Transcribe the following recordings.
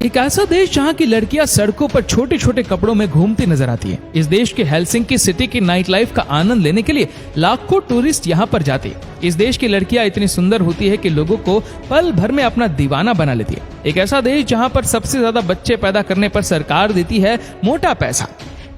एक ऐसा देश जहां की लड़कियां सड़कों पर छोटे छोटे कपड़ों में घूमती नजर आती हैं। इस देश के हेलसिंकी सिटी की नाइट लाइफ का आनंद लेने के लिए लाखों टूरिस्ट यहां पर जाते हैं। इस देश की लड़कियां इतनी सुंदर होती है कि लोगों को पल भर में अपना दीवाना बना लेती है। एक ऐसा देश जहां पर सबसे ज्यादा बच्चे पैदा करने पर सरकार देती है मोटा पैसा।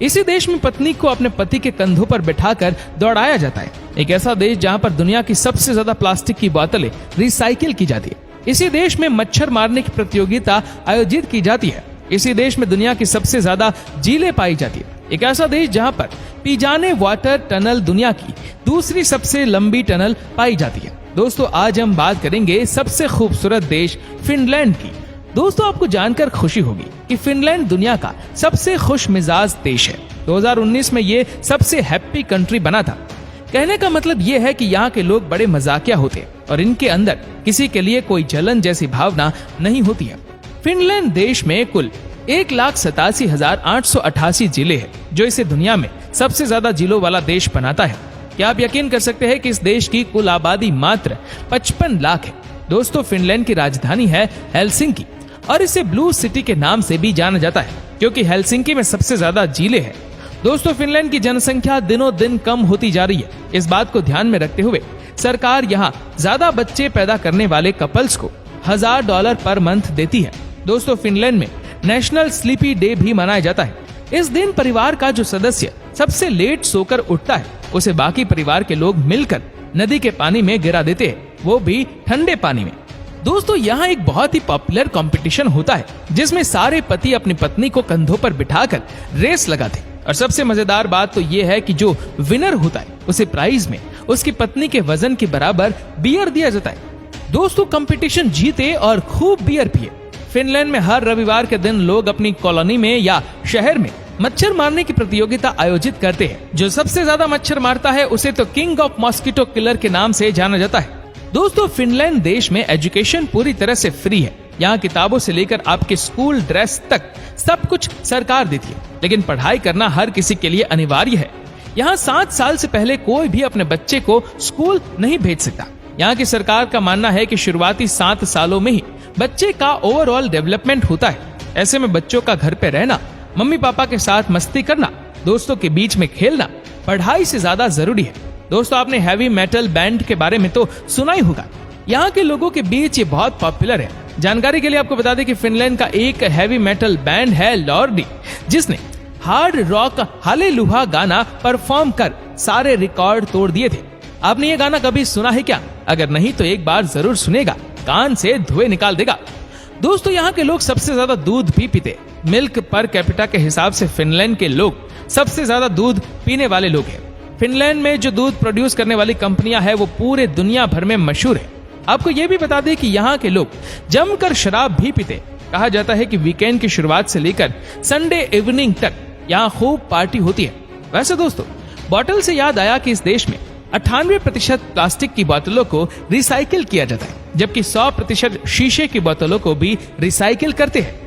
इसी देश में पत्नी को अपने पति के कंधों पर बैठाकर दौड़ाया जाता है। एक ऐसा देश जहां पर दुनिया की सबसे ज्यादा प्लास्टिक की बोतलें रिसाइकिल की जाती है। इसी देश में मच्छर मारने की प्रतियोगिता आयोजित की जाती है। इसी देश में दुनिया की सबसे ज्यादा झीलें पाई जाती है। एक ऐसा देश जहां पर पिजाने वाटर टनल दुनिया की दूसरी सबसे लंबी टनल पाई जाती है। दोस्तों, आज हम बात करेंगे सबसे खूबसूरत देश फिनलैंड की। दोस्तों, आपको जानकर खुशी होगी कि फिनलैंड दुनिया का सबसे खुश मिजाज देश है। 2019 में ये सबसे हैप्पी कंट्री बना था। कहने का मतलब ये है कि यहाँ के लोग बड़े मजाकिया होते हैं और इनके अंदर किसी के लिए कोई जलन जैसी भावना नहीं होती है। फिनलैंड देश में कुल 1,87,888 जिले हैं, जो इसे दुनिया में सबसे ज्यादा जिलों वाला देश बनाता है। क्या आप यकीन कर सकते हैं कि इस देश की कुल आबादी मात्र 55 लाख है। दोस्तों, फिनलैंड की राजधानी है हेलसिंकी और इसे ब्लू सिटी के नाम से भी जाना जाता है, क्योंकि हेलसिंकी में सबसे ज्यादा झीलें हैं। दोस्तों, फिनलैंड की जनसंख्या दिनों दिन कम होती जा रही है। इस बात को ध्यान में रखते हुए सरकार यहाँ ज्यादा बच्चे पैदा करने वाले कपल्स को $1,000 पर मंथ देती है। दोस्तों, फिनलैंड में नेशनल स्लीपी डे भी मनाया जाता है। इस दिन परिवार का जो सदस्य सबसे लेट सोकर उठता है, उसे बाकी परिवार के लोग मिलकर नदी के पानी में गिरा देते हैं, वो भी ठंडे पानी में। दोस्तों, यहाँ एक बहुत ही पॉपुलर कंपटीशन होता है, जिसमें सारे पति अपनी पत्नी को कंधों पर बिठाकर रेस लगाते हैं। और सबसे मजेदार बात तो ये है कि जो विनर होता है, उसे प्राइज में उसकी पत्नी के वजन के बराबर बियर दिया जाता है। दोस्तों, कंपटीशन जीते और खूब बियर पिए। फिनलैंड में हर रविवार के दिन लोग अपनी कॉलोनी में या शहर में मच्छर मारने की प्रतियोगिता आयोजित करते हैं। जो सबसे ज्यादा मच्छर मारता है, उसे तो किंग ऑफ मॉस्किटो किलर के नाम से जाना जाता है। दोस्तों, फिनलैंड देश में एजुकेशन पूरी तरह से फ्री है। यहाँ किताबों से लेकर आपके स्कूल ड्रेस तक सब कुछ सरकार देती है, लेकिन पढ़ाई करना हर किसी के लिए अनिवार्य है। यहाँ 7 साल से पहले कोई भी अपने बच्चे को स्कूल नहीं भेज सकता। यहाँ की सरकार का मानना है कि शुरुआती 7 सालों में ही बच्चे का ओवरऑल डेवलपमेंट होता है। ऐसे में बच्चों का घर पे रहना, मम्मी पापा के साथ मस्ती करना, दोस्तों के बीच में खेलना पढ़ाई से ज्यादा जरूरी है। दोस्तों, आपने हैवी मेटल बैंड के बारे में तो सुना ही होगा। यहाँ के लोगों के बीच ये बहुत पॉपुलर है। जानकारी के लिए आपको बता दें कि फिनलैंड का एक हैवी मेटल बैंड है लॉर्डी, जिसने हार्ड रॉक हालेलुया गाना परफॉर्म कर सारे रिकॉर्ड तोड़ दिए थे। आपने ये गाना कभी सुना है क्या? अगर नहीं तो एक बार जरूर सुनेगा, कान से धुएं निकाल देगा। दोस्तों, यहाँ के लोग सबसे ज्यादा दूध भी पीते। मिल्क पर कैपिटा के हिसाब से फिनलैंड के लोग सबसे ज्यादा दूध पीने वाले लोग हैं। फिनलैंड में जो दूध प्रोड्यूस करने वाली कंपनियां हैं, वो पूरे दुनिया भर में मशहूर है। आपको ये भी बता दें कि यहाँ के लोग जमकर शराब भी पीते। कहा जाता है कि वीकेंड की शुरुआत से लेकर संडे इवनिंग तक यहाँ खूब पार्टी होती है। वैसे दोस्तों, बोतल से याद आया कि इस देश में 98% प्लास्टिक की बोतलों को रिसाइकिल किया जाता है, जबकि 100% शीशे की बोतलों को भी रिसाइकिल करते हैं।